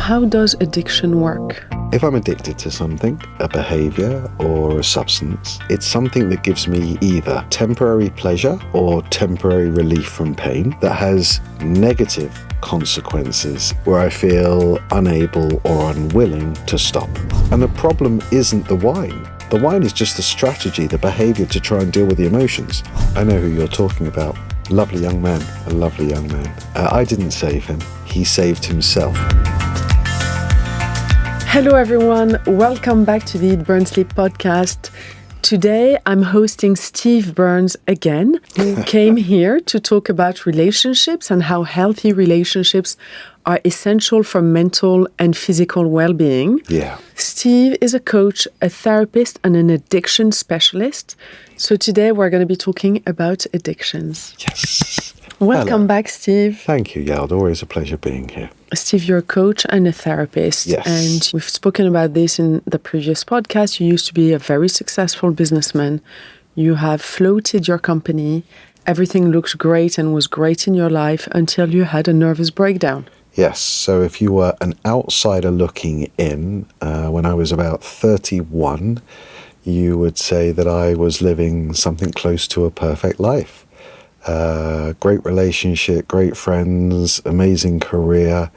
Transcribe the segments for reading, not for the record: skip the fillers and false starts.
how does addiction work? If I'm addicted to something, a behavior or a substance, it's something that gives me either temporary pleasure or temporary relief from pain that has negative consequences where I feel unable or unwilling to stop. And the problem isn't the wine. The wine is just a strategy, the behavior to try and deal with the emotions. I know who you're talking about. Lovely young man, a lovely young man. I didn't save him. He saved himself. Hello everyone, welcome back to the Eat, Burn, Sleep podcast. Today I'm hosting Steve Burns again, who came here to talk about relationships and how healthy relationships are essential for mental and physical well-being. Yeah. Steve is a coach, a therapist, and an addiction specialist. So today we're going to be talking about addictions. Yes. Welcome Hello. back, Steve. Thank you, Yalda. Always a pleasure being here. Steve, you're a coach and a therapist. Yes. And we've spoken about this in the previous podcast. You used to be a very successful businessman. You have floated your company. Everything looked great and was great in your life until you had a nervous breakdown. Yes. So if you were an outsider looking in, when I was about 31, you would say that I was living something close to a perfect life. Great relationship, great friends, amazing career.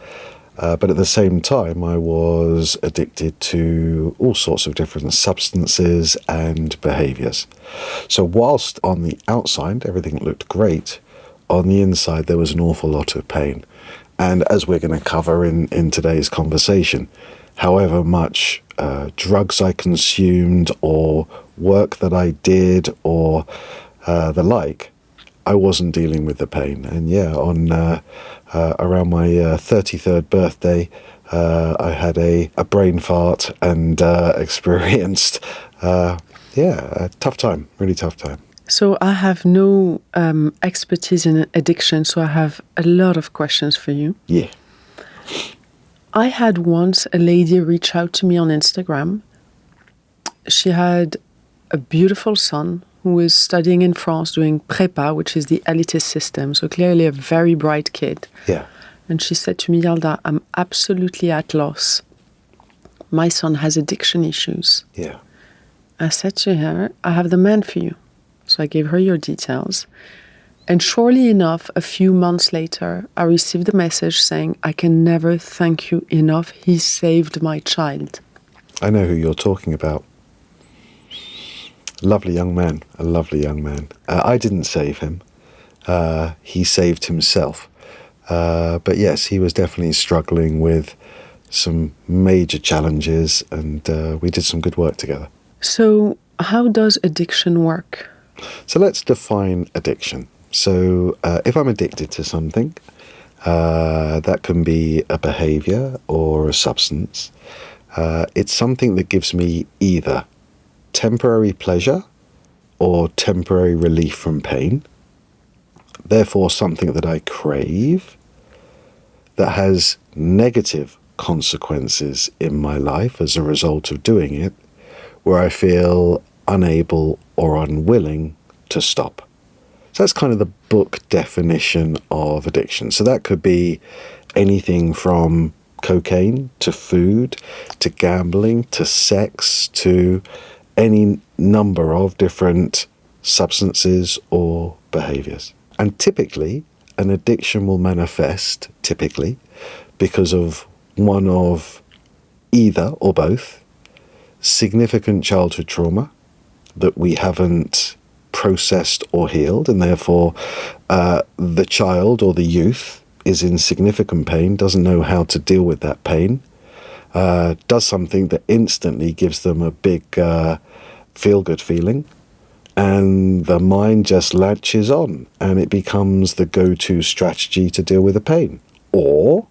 But at the same time, I was addicted to all sorts of different substances and behaviors. So whilst on the outside, everything looked great, on the inside, there was an awful lot of pain. And as we're going to cover in today's conversation, however much drugs I consumed or work that I did or the like, I wasn't dealing with the pain. And yeah, on around my 33rd birthday, I had a brain fart and experienced, a tough time, really tough time. So I have no expertise in addiction, so I have a lot of questions for you. Yeah. I had once a lady reach out to me on Instagram. She had a beautiful son who is studying in France doing prépa, which is the elitist system, so clearly a very bright kid. Yeah. And she said to me, Yalda, I'm absolutely at loss. My son has addiction issues. Yeah. I said to her, I have the man for you. So I gave her your details. And surely enough, a few months later, I received a message saying, I can never thank you enough. He saved my child. I know who you're talking about. Lovely young man, a lovely young man. I didn't save him. He saved himself. But yes, he was definitely struggling with some major challenges, and we did some good work together. So how does addiction work? So let's define addiction. So if I'm addicted to something, that can be a behavior or a substance. It's something that gives me either temporary pleasure or temporary relief from pain. Therefore, something that I crave that has negative consequences in my life as a result of doing it, where I feel unable or unwilling to stop. So that's kind of the book definition of addiction. So that could be anything from cocaine to food to gambling to sex to any number of different substances or behaviors. And typically, an addiction will manifest, because of one of either or both significant childhood trauma that we haven't processed or healed, and therefore the child or the youth is in significant pain, doesn't know how to deal with that pain, does something that instantly gives them a big feel-good feeling, and the mind just latches on and it becomes the go-to strategy to deal with the pain. Or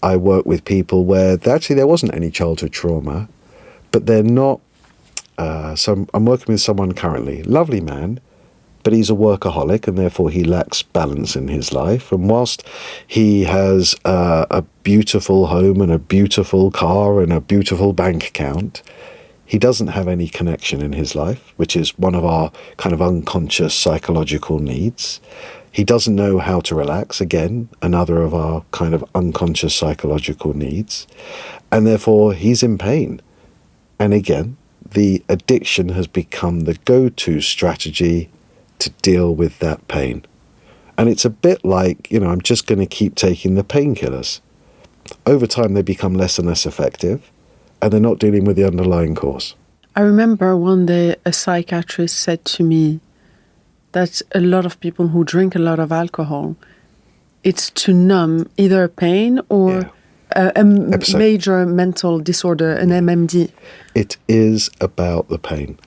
I work with people where actually there wasn't any childhood trauma, but they're not. So I'm working with someone currently, lovely man, but he's a workaholic and therefore he lacks balance in his life. And whilst he has a beautiful home and a beautiful car and a beautiful bank account, he doesn't have any connection in his life, which is one of our kind of unconscious psychological needs. He doesn't know how to relax, again, another of our kind of unconscious psychological needs, and therefore he's in pain. And again, the addiction has become the go-to strategy to deal with that pain. And it's a bit like, I'm just going to keep taking the painkillers. Over time, they become less and less effective, and they're not dealing with the underlying cause. I remember one day a psychiatrist said to me that a lot of people who drink a lot of alcohol, it's to numb either pain or a major mental disorder, an MMD. It is about the pain.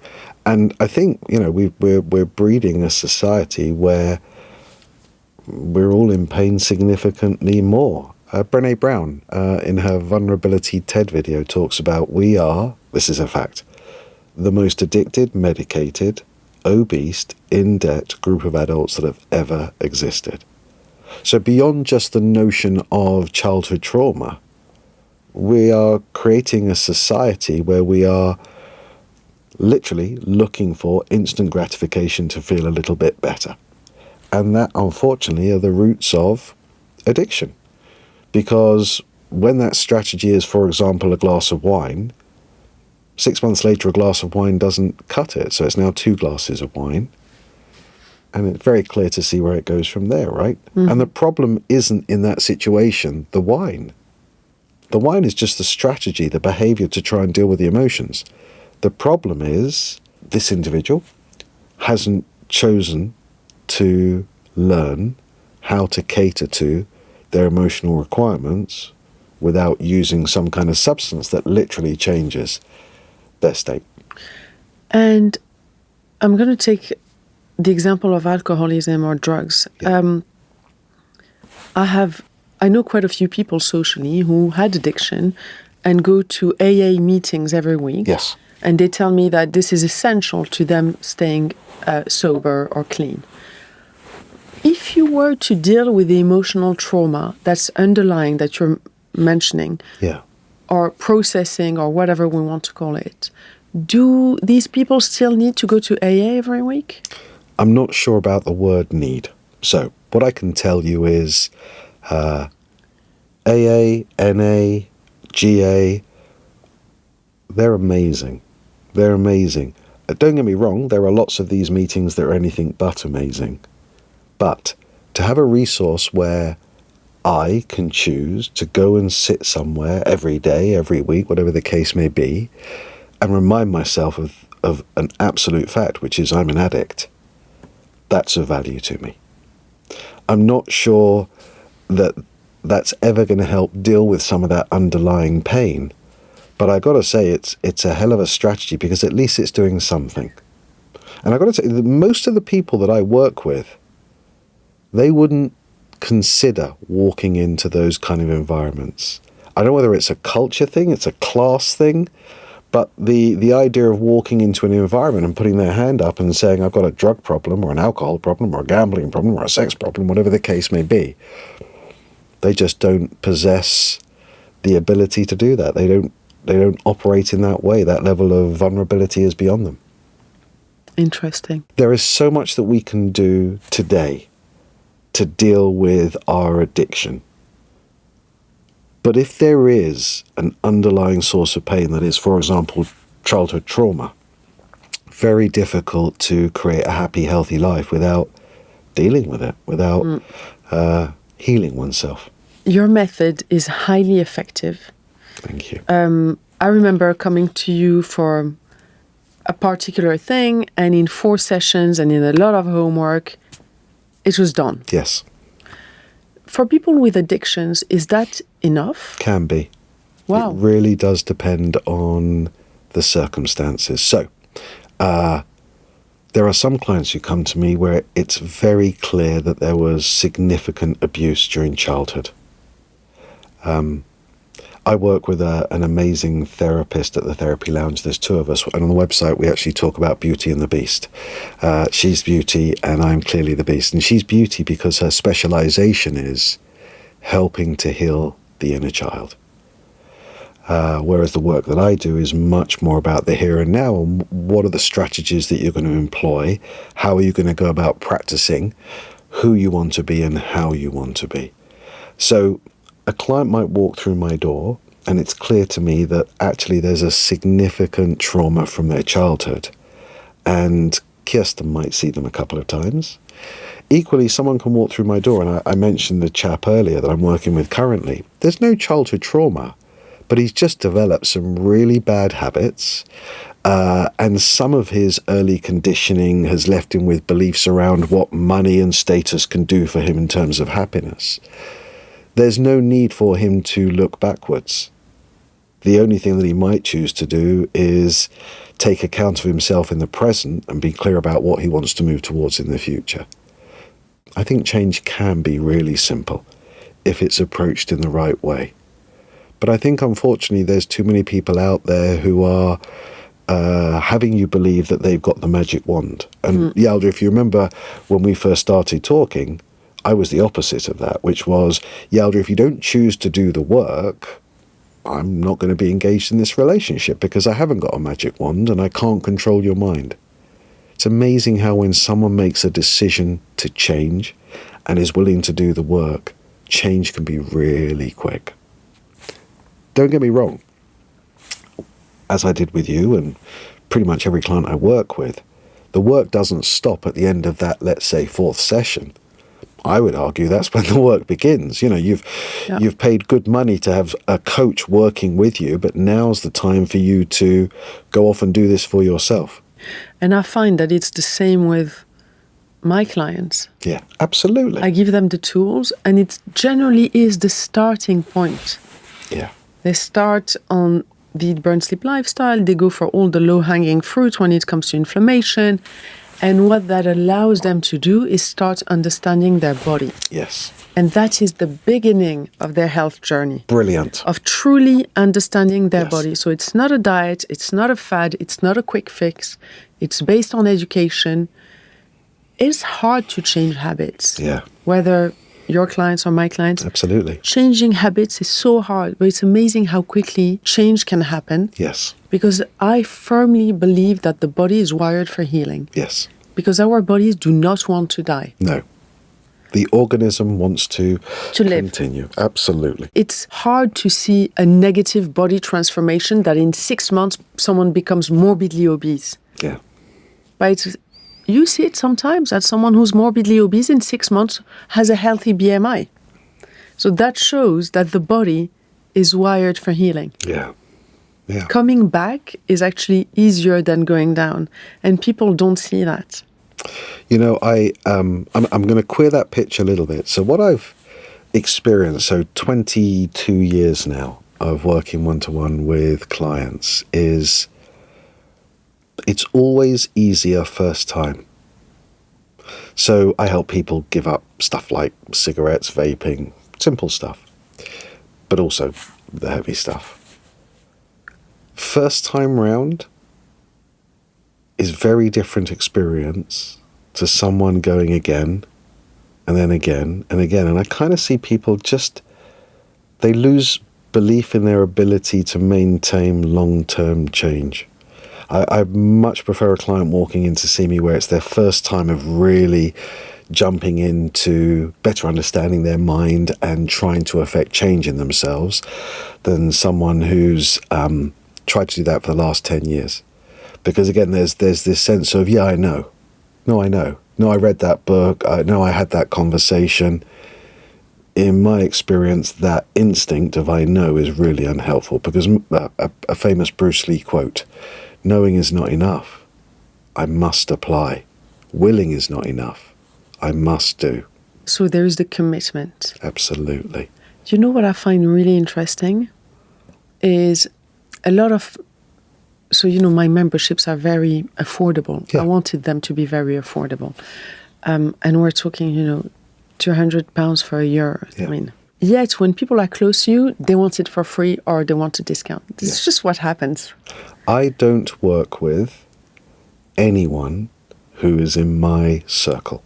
And I think, we're breeding a society where we're all in pain significantly more. Brené Brown, in her Vulnerability TED video, talks about we are, this is a fact, the most addicted, medicated, obese, in-debt group of adults that have ever existed. So beyond just the notion of childhood trauma, we are creating a society where we are literally looking for instant gratification to feel a little bit better. And that, unfortunately, are the roots of addiction. Because when that strategy is, for example, a glass of wine, 6 months later, a glass of wine doesn't cut it. So it's now 2 glasses of wine. And it's very clear to see where it goes from there, right? Mm-hmm. And the problem isn't in that situation the wine. The wine is just the strategy, the behavior to try and deal with the emotions. The problem is this individual hasn't chosen to learn how to cater to their emotional requirements without using some kind of substance that literally changes their state. And I'm going to take the example of alcoholism or drugs. Yeah. I know quite a few people socially who had addiction and go to AA meetings every week. Yes. And they tell me that this is essential to them staying sober or clean. If you were to deal with the emotional trauma that's underlying, that you're mentioning, or processing, or whatever we want to call it, do these people still need to go to AA every week? I'm not sure about the word need. So what I can tell you is AA, NA, GA, they're amazing. They're amazing. Don't get me wrong, there are lots of these meetings that are anything but amazing. But to have a resource where I can choose to go and sit somewhere every day, every week, whatever the case may be, and remind myself of an absolute fact, which is I'm an addict, that's of value to me. I'm not sure that that's ever going to help deal with some of that underlying pain. But I got to say, it's a hell of a strategy because at least it's doing something. And I got to say, most of the people that I work with, they wouldn't consider walking into those kind of environments. I don't know whether it's a culture thing, it's a class thing, but the idea of walking into an environment and putting their hand up and saying, I've got a drug problem or an alcohol problem or a gambling problem or a sex problem, whatever the case may be, they just don't possess the ability to do that. They don't operate in that way. That level of vulnerability is beyond them. Interesting. There is so much that we can do today to deal with our addiction. But if there is an underlying source of pain that is, for example, childhood trauma, very difficult to create a happy, healthy life without dealing with it, without healing oneself. Your method is highly effective. Thank you. I remember coming to you for a particular thing, and in 4 sessions and in a lot of homework, it was done. Yes. For people with addictions, is that enough? Can be. Wow. It really does depend on the circumstances. So, there are some clients who come to me where it's very clear that there was significant abuse during childhood. I work with an amazing therapist at the Therapy Lounge. There's 2 of us, and on the website we actually talk about Beauty and the Beast. She's Beauty and I'm clearly the Beast. And she's Beauty because her specialization is helping to heal the inner child. Whereas the work that I do is much more about the here and now, and what are the strategies that you're going to employ? How are you going to go about practicing? who you want to be and how you want to be. So a client might walk through my door and it's clear to me that actually there's a significant trauma from their childhood. And Kirsten might see them a couple of times. Equally, someone can walk through my door, and I mentioned the chap earlier that I'm working with currently. There's no childhood trauma, but he's just developed some really bad habits, and some of his early conditioning has left him with beliefs around what money and status can do for him in terms of happiness. There's no need for him to look backwards. The only thing that he might choose to do is take account of himself in the present and be clear about what he wants to move towards in the future. I think change can be really simple if it's approached in the right way. But I think, unfortunately, there's too many people out there who are having you believe that they've got the magic wand. And Yalda, if you remember when we first started talking, I was the opposite of that, which was, Yalda, if you don't choose to do the work, I'm not going to be engaged in this relationship because I haven't got a magic wand and I can't control your mind. It's amazing how when someone makes a decision to change and is willing to do the work, change can be really quick. Don't get me wrong. As I did with you and pretty much every client I work with, the work doesn't stop at the end of that, let's say, 4th session. I would argue that's when the work begins. You know, you've paid good money to have a coach working with you, but now's the time for you to go off and do this for yourself. And I find that it's the same with my clients. Yeah, absolutely. I give them the tools, and it generally is the starting point. Yeah. They start on the Eat, Burn, Sleep lifestyle. They go for all the low-hanging fruit when it comes to inflammation. And what that allows them to do is start understanding their body. Yes. And that is the beginning of their health journey. Brilliant. Of truly understanding their Yes. body. So it's not a diet, it's not a fad, it's not a quick fix. It's based on education. It's hard to change habits. Yeah. Whether your clients or my clients. Absolutely. Changing habits is so hard, but it's amazing how quickly change can happen. Yes. Because I firmly believe that the body is wired for healing. Yes. Because our bodies do not want to die. No. The organism wants to live. Continue. Absolutely. It's hard to see a negative body transformation that in 6 months someone becomes morbidly obese. Yeah. But you see it sometimes that someone who's morbidly obese in 6 months has a healthy BMI. So that shows that the body is wired for healing. Yeah. Yeah. Coming back is actually easier than going down, and people don't see that. You know, I'm going to queer that pitch a little bit. So what I've experienced, so 22 years now of working one-to-one with clients, is it's always easier first time. So I help people give up stuff like cigarettes, vaping, simple stuff, but also the heavy stuff. First time round is very different experience to someone going again and then again and again. And I kind of see people they lose belief in their ability to maintain long-term change. I much prefer a client walking in to see me where it's their first time of really jumping into better understanding their mind and trying to affect change in themselves than someone who's tried to do that for the last 10 years. Because again, there's this sense of, yeah, I know. No, I know. No, I read that book. No, I had that conversation. In my experience, that instinct of I know is really unhelpful, because a famous Bruce Lee quote, knowing is not enough. I must apply. Willing is not enough. I must do. So there is the commitment. Absolutely. You know what I find really interesting is a lot of, so you know, my memberships are very affordable. Yeah. I wanted them to be very affordable. And we're talking, you know, £200 for a year. Yeah. I mean, yet when people are close to you, they want it for free or they want a discount. It's just what happens. I don't work with anyone who is in my circle.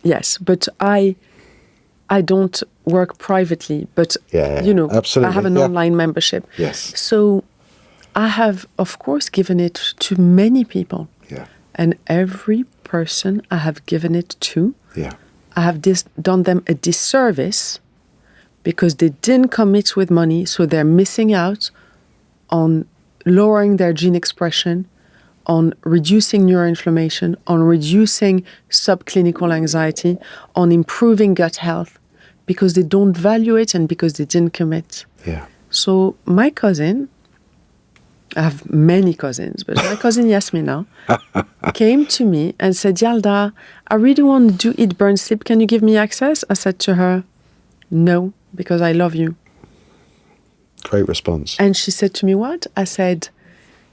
Yes, but I don't work privately, but, you know, absolutely. I have an online membership. Yes. So I have, of course, given it to many people. Yeah. And every person I have given it to, Yeah. I have done them a disservice because they didn't commit with money, so they're missing out on lowering their gene expression, on reducing neuroinflammation, on reducing subclinical anxiety, on improving gut health, because they don't value it and because they didn't commit. Yeah. So my cousin, I have many cousins, but my cousin Yasmina came to me and said, Yalda, I really want to do Eat, Burn, Sleep. Can you give me access? I said to her, no, because I love you. Great response. And she said to me, what? I said,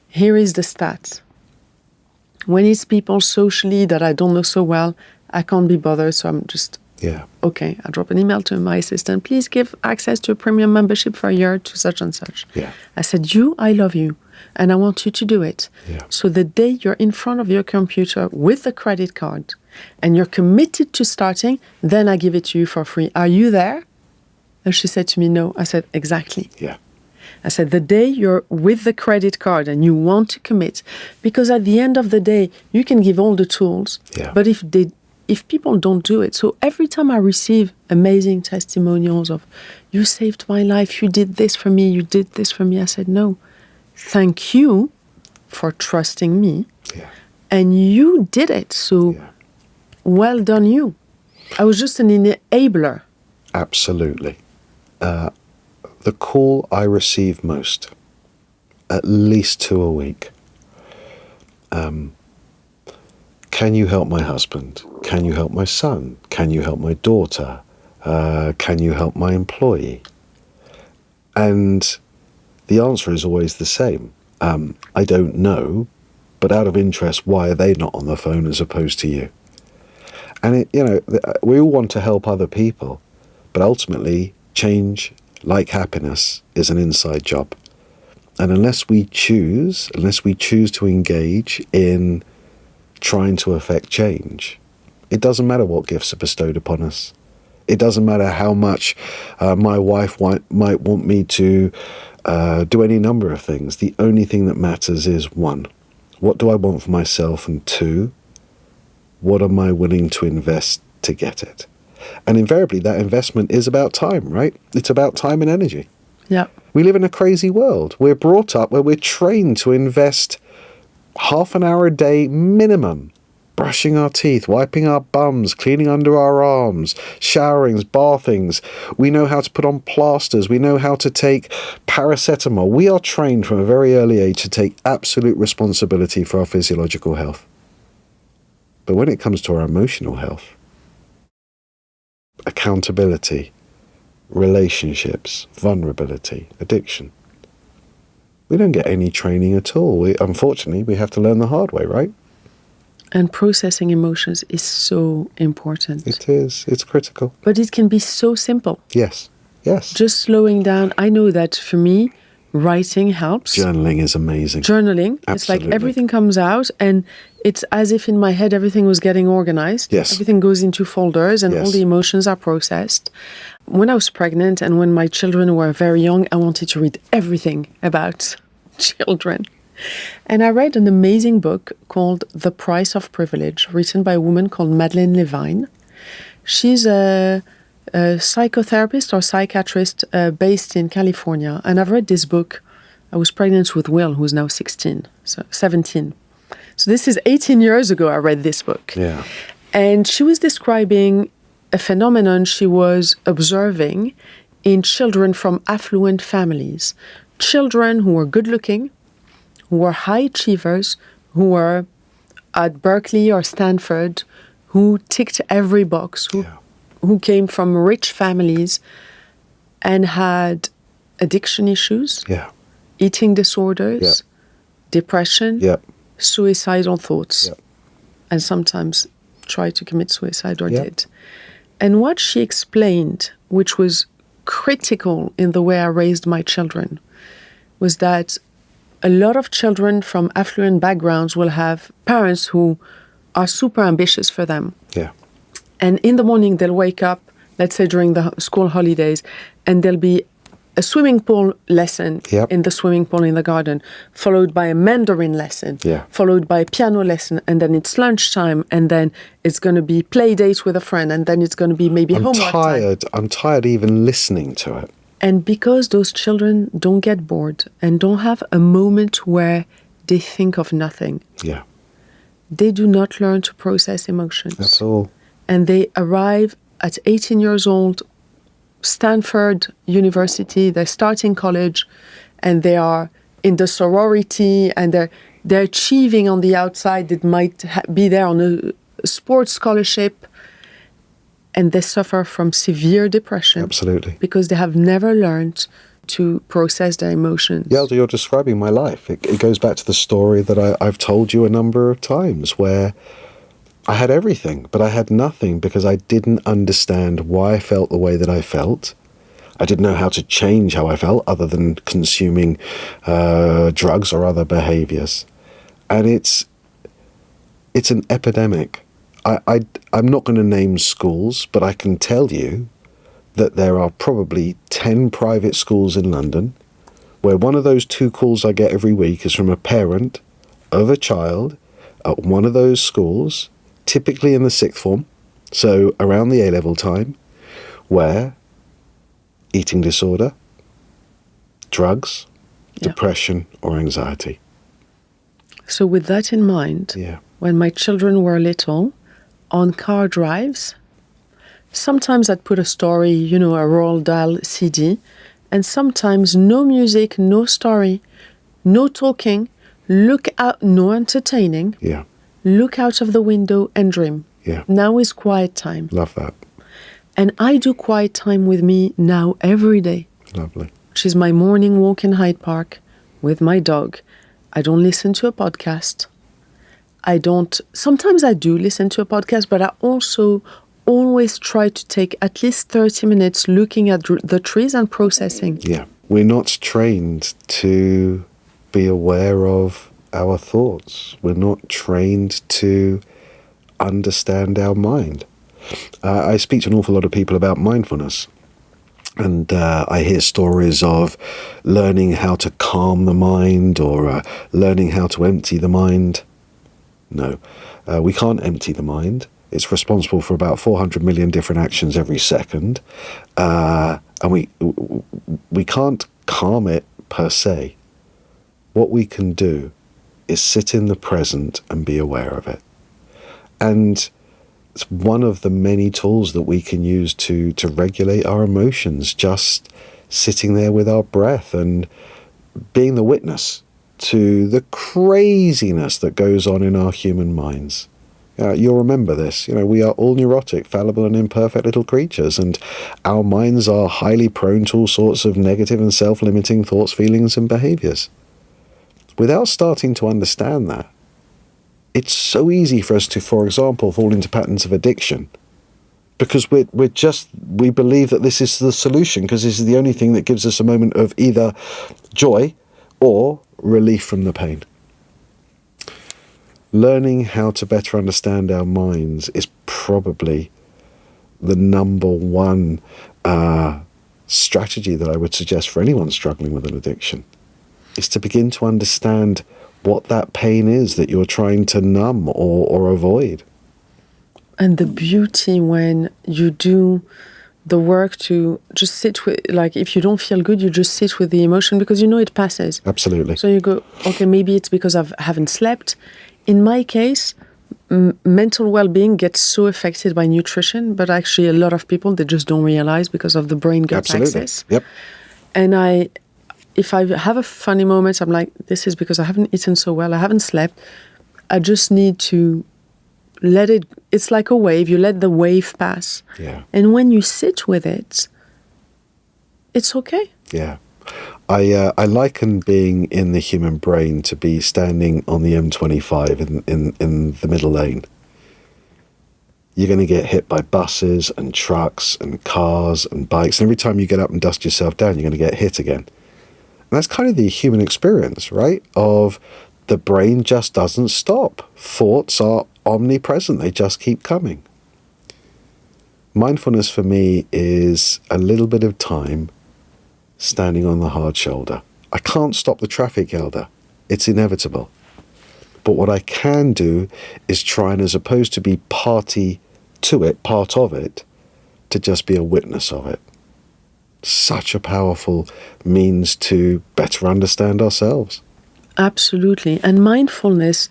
here is the stat. When it's people socially that I don't know so well, I can't be bothered, so I'm just, okay, I drop an email to my assistant, please give access to a premium membership for a year to such and such. Yeah. I said, I love you, and I want you to do it. Yeah. So the day you're in front of your computer with the credit card and you're committed to starting, then I give it to you for free. Are you there? And she said to me, no. I said, exactly. Yeah. I said, the day you're with the credit card and you want to commit, because at the end of the day, you can give all the tools, but if people don't do it, so every time I receive amazing testimonials of, you saved my life, you did this for me, you did this for me, I said, no, thank you for trusting me, and you did it, so well done you. I was just an enabler. Absolutely. The call I receive most, at least 2 a week. Can you help my husband? Can you help my son? Can you help my daughter? Can you help my employee? And the answer is always the same. I don't know, but out of interest, why are they not on the phone as opposed to you? And we all want to help other people, but ultimately, change, like happiness, is an inside job. And unless we choose to engage in trying to affect change, it doesn't matter what gifts are bestowed upon us. It doesn't matter how much my wife might want me to do any number of things. The only thing that matters is, 1, what do I want for myself? And 2, what am I willing to invest to get it? And invariably, that investment is about time, right? It's about time and energy. Yeah. We live in a crazy world. We're brought up where we're trained to invest half an hour a day minimum, brushing our teeth, wiping our bums, cleaning under our arms, showerings, bathings. We know how to put on plasters. We know how to take paracetamol. We are trained from a very early age to take absolute responsibility for our physiological health. But when it comes to our emotional health, accountability, relationships, vulnerability, addiction, we don't get any training at all. Unfortunately, we have to learn the hard way, right? And processing emotions is so important. It is. It's critical. But it can be so simple. Yes. Yes. Just slowing down. I know that for me, writing helps. Journaling is amazing. Journaling. Absolutely. It's like everything comes out and it's as if in my head everything was getting organized. Yes. Everything goes into folders and all the emotions are processed. When I was pregnant and when my children were very young, I wanted to read everything about children. And I read an amazing book called The Price of Privilege, written by a woman called Madeleine Levine. She's a psychotherapist or psychiatrist based in California. And I've read this book. I was pregnant with Will, who's now 17. So this is 18 years ago I read this book. Yeah. And she was describing a phenomenon she was observing in children from affluent families. Children who were good-looking, who were high achievers, who were at Berkeley or Stanford, who ticked every box, who came from rich families and had addiction issues, eating disorders, depression, suicidal thoughts, and sometimes tried to commit suicide or did. And what she explained, which was critical in the way I raised my children, was that a lot of children from affluent backgrounds will have parents who are super ambitious for them. Yeah. And in the morning, they'll wake up, let's say during the school holidays, and there'll be a swimming pool lesson Yep. in the swimming pool in the garden, followed by a Mandarin lesson, Yeah. followed by a piano lesson, and then it's lunchtime, and then it's going to be play dates with a friend, and then it's going to be maybe homework time. I'm tired even listening to it. And because those children don't get bored and don't have a moment where they think of nothing, Yeah. they do not learn to process emotions. That's all. And they arrive at 18 years old, Stanford University, they're starting college, and they are in the sorority, and they're achieving on the outside. It might be there on a sports scholarship, and they suffer from severe depression. Absolutely. Because they have never learned to process their emotions. Yalda, you're describing my life. It goes back to the story that I've told you a number of times, where I had everything, but I had nothing because I didn't understand why I felt the way that I felt. I didn't know how to change how I felt other than consuming drugs or other behaviors. And it's an epidemic. I'm not going to name schools, but I can tell you that there are probably 10 private schools in London where one of those 2 calls I get every week is from a parent of a child at one of those schools, typically in the 6th form, so around the A-level time, where eating disorder, drugs, depression, or anxiety. So with that in mind, when my children were little, on car drives, sometimes I'd put a story, a Roald Dahl CD, and sometimes no music, no story, no talking, look out, no entertaining. Yeah. Look out of the window and dream. Yeah. Now is quiet time. Love that. And I do quiet time with me now every day. Lovely. Which is my morning walk in Hyde Park with my dog. I don't listen to a podcast. Sometimes I do listen to a podcast, but I also always try to take at least 30 minutes looking at the trees and processing. Yeah. We're not trained to be aware of our thoughts. We're not trained to understand our mind. I speak to an awful lot of people about mindfulness, and I hear stories of learning how to calm the mind or learning how to empty the mind. No, we can't empty the mind. It's responsible for about 400 million different actions every second, and we can't calm it per se. What we can do is sit in the present and be aware of it. And it's one of the many tools that we can use to regulate our emotions, just sitting there with our breath and being the witness to the craziness that goes on in our human minds. You'll remember this. We are all neurotic, fallible and imperfect little creatures, and our minds are highly prone to all sorts of negative and self-limiting thoughts, feelings and behaviors. Without starting to understand that, it's so easy for us to, for example, fall into patterns of addiction because we believe that this is the solution because this is the only thing that gives us a moment of either joy or relief from the pain. Learning how to better understand our minds is probably the number one strategy that I would suggest for anyone struggling with an addiction, is to begin to understand what that pain is that you're trying to numb or avoid. And the beauty when you do the work to just sit with, like, if you don't feel good, you just sit with the emotion because it passes. Absolutely. So you go, okay, maybe it's because I haven't slept. In my case, mental well-being gets so affected by nutrition, but actually a lot of people, they just don't realize because of the brain-gut axis. Yep. And if I have a funny moment, I'm like, this is because I haven't eaten so well, I haven't slept. I just need to let it, it's like a wave, you let the wave pass. Yeah. And when you sit with it, it's okay. Yeah. I liken being in the human brain to be standing on the M25 in the middle lane. You're going to get hit by buses and trucks and cars and bikes. And every time you get up and dust yourself down, you're going to get hit again. And that's kind of the human experience, right? Of the brain just doesn't stop. Thoughts are omnipresent. They just keep coming. Mindfulness for me is a little bit of time standing on the hard shoulder. I can't stop the traffic, Yalda. It's inevitable. But what I can do is try and, as opposed to be party to it, part of it, to just be a witness of it. Such a powerful means to better understand ourselves. Absolutely. And mindfulness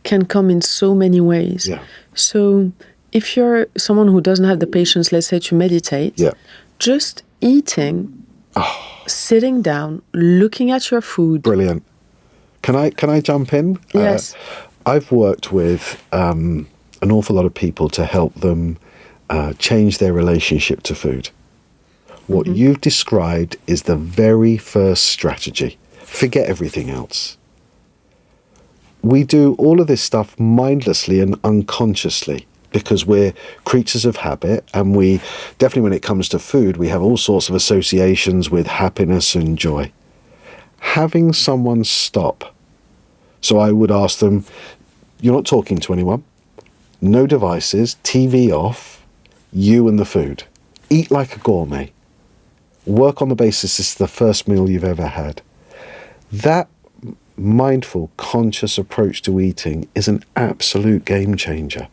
can come in so many ways. Yeah. So if you're someone who doesn't have the patience, let's say, to meditate, Yeah. just eating, sitting down, looking at your food. Brilliant. Can I jump in? Yes. I've worked with an awful lot of people to help them change their relationship to food. What you've described is the very first strategy. Forget everything else. We do all of this stuff mindlessly and unconsciously because we're creatures of habit, and we definitely, when it comes to food, we have all sorts of associations with happiness and joy. Having someone stop. So I would ask them, you're not talking to anyone, no devices, TV off, you and the food. Eat like a gourmet. Work on the basis this is the first meal you've ever had. That mindful, conscious approach to eating is an absolute game changer.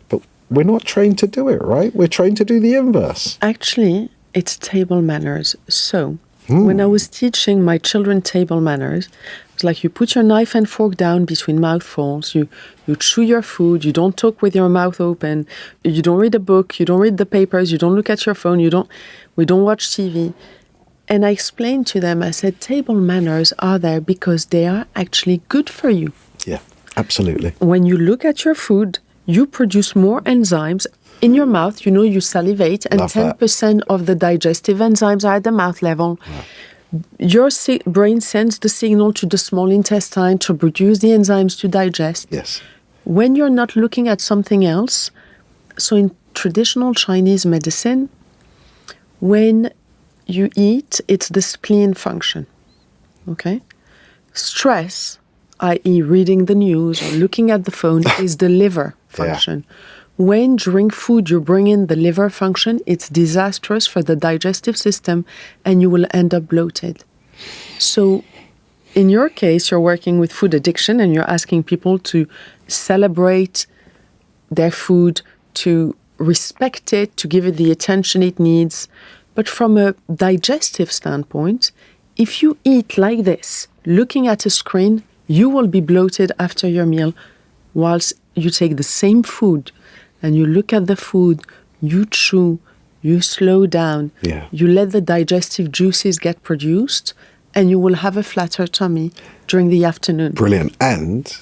But we're not trained to do it, right? We're trained to do the inverse. Actually, it's table manners. So when I was teaching my children table manners, it's like you put your knife and fork down between mouthfuls, you chew your food, you don't talk with your mouth open, you don't read a book, you don't read the papers, you don't look at your phone, we don't watch TV. And I explained to them, I said, table manners are there because they are actually good for you. Yeah, absolutely. When you look at your food, you produce more enzymes in your mouth. You salivate, and Love that. 10% of the digestive enzymes are at the mouth level. Wow. Your brain sends the signal to the small intestine to produce the enzymes to digest. Yes. When you're not looking at something else, so in traditional Chinese medicine, when you eat, it's the spleen function, okay? Stress, i.e. reading the news or looking at the phone, is the liver function. Yeah. When during food you bring in the liver function, it's disastrous for the digestive system and you will end up bloated. So in your case, you're working with food addiction and you're asking people to celebrate their food, to respect it, to give it the attention it needs. But from a digestive standpoint, if you eat like this, looking at a screen, you will be bloated after your meal, whilst you take the same food and you look at the food, you chew, you slow down, you let the digestive juices get produced, and you will have a flatter tummy during the afternoon. Brilliant. And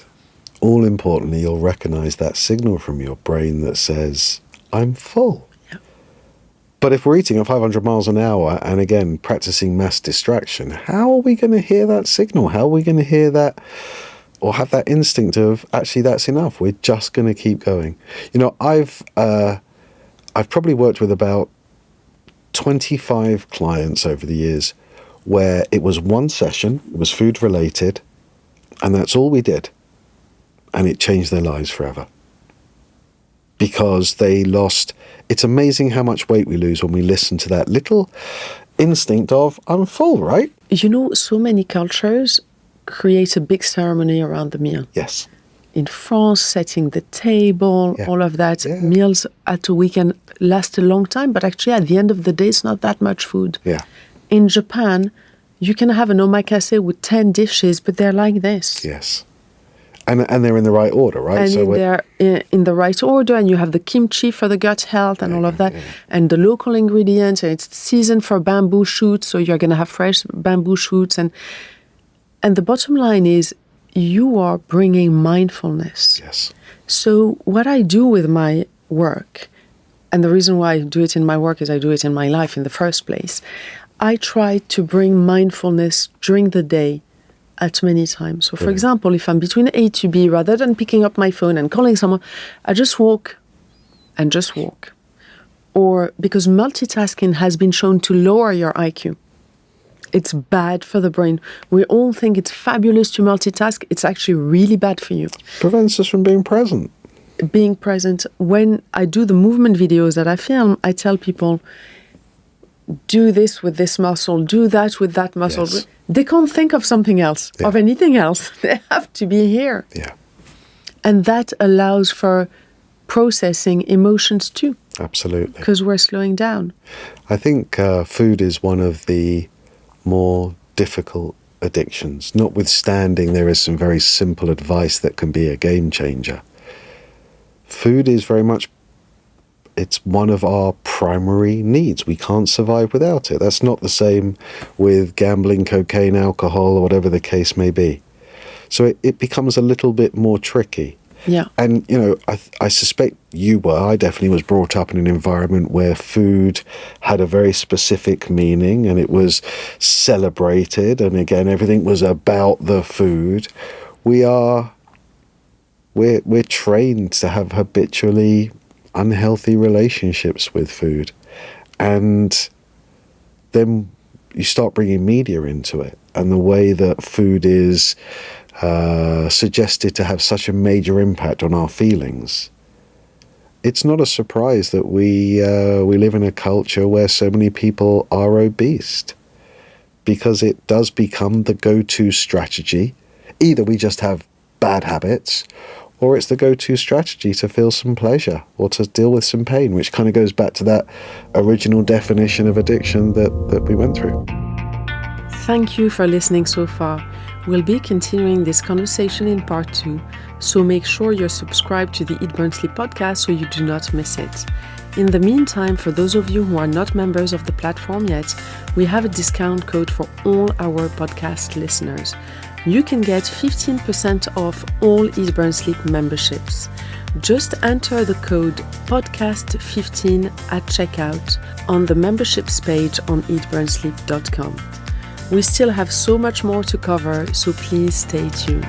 all importantly, you'll recognize that signal from your brain that says, I'm full. But if we're eating at 500 miles an hour and, again, practicing mass distraction, how are we going to hear that signal? How are we going to hear that or have that instinct of, actually, that's enough. We're just going to keep going. I've probably worked with about 25 clients over the years where it was one session, it was food related, and that's all we did. And it changed their lives forever. Because they lost... It's amazing how much weight we lose when we listen to that little instinct of, I'm full, right? So many cultures create a big ceremony around the meal. Yes. In France, setting the table, all of that. Yeah. Meals at a weekend last a long time, but actually at the end of the day, it's not that much food. Yeah. In Japan, you can have an omakase with 10 dishes, but they're like this. Yes. And they're in the right order, right? And they're in the right order, and you have the kimchi for the gut health and all of that, and the local ingredients, and it's season for bamboo shoots, so you're going to have fresh bamboo shoots. And the bottom line is you are bringing mindfulness. Yes. So what I do with my work, and the reason why I do it in my work is I do it in my life in the first place, I try to bring mindfulness during the day at many times. So, for example, if I'm between A to B, rather than picking up my phone and calling someone, I just walk and just walk. Or because multitasking has been shown to lower your IQ. It's bad for the brain. We all think it's fabulous to multitask. It's actually really bad for you. Prevents us from being present. Being present. When I do the movement videos that I film, I tell people, do this with this muscle, do that with that muscle. Yes. They can't think of something else, of anything else. They have to be here. Yeah. And that allows for processing emotions too. Absolutely. Because we're slowing down. I think food is one of the more difficult addictions. Notwithstanding, there is some very simple advice that can be a game changer. Food is very much, it's one of our primary needs. We can't survive without it. That's not the same with gambling, cocaine, alcohol, or whatever the case may be. So it becomes a little bit more tricky. Yeah. And, you know, I suspect I definitely was brought up in an environment where food had a very specific meaning and it was celebrated. And again, everything was about the food. We're trained to have habitually unhealthy relationships with food. And then you start bringing media into it and the way that food is suggested to have such a major impact on our feelings. It's not a surprise that we live in a culture where so many people are obese, because it does become the go-to strategy. Either we just have bad habits, or it's the go-to strategy to feel some pleasure or to deal with some pain, which kind of goes back to that original definition of addiction that we went through. Thank you for listening so far. We'll be continuing this conversation in part 2, so make sure you're subscribed to the Eat, Burn, Sleep podcast so you do not miss it. In the meantime, for those of you who are not members of the platform yet, we have a discount code for all our podcast listeners. You can get 15% off all Eat, Burn, Sleep memberships. Just enter the code podcast15 at checkout on the memberships page on eatburnsleep.com. We still have so much more to cover, so please stay tuned.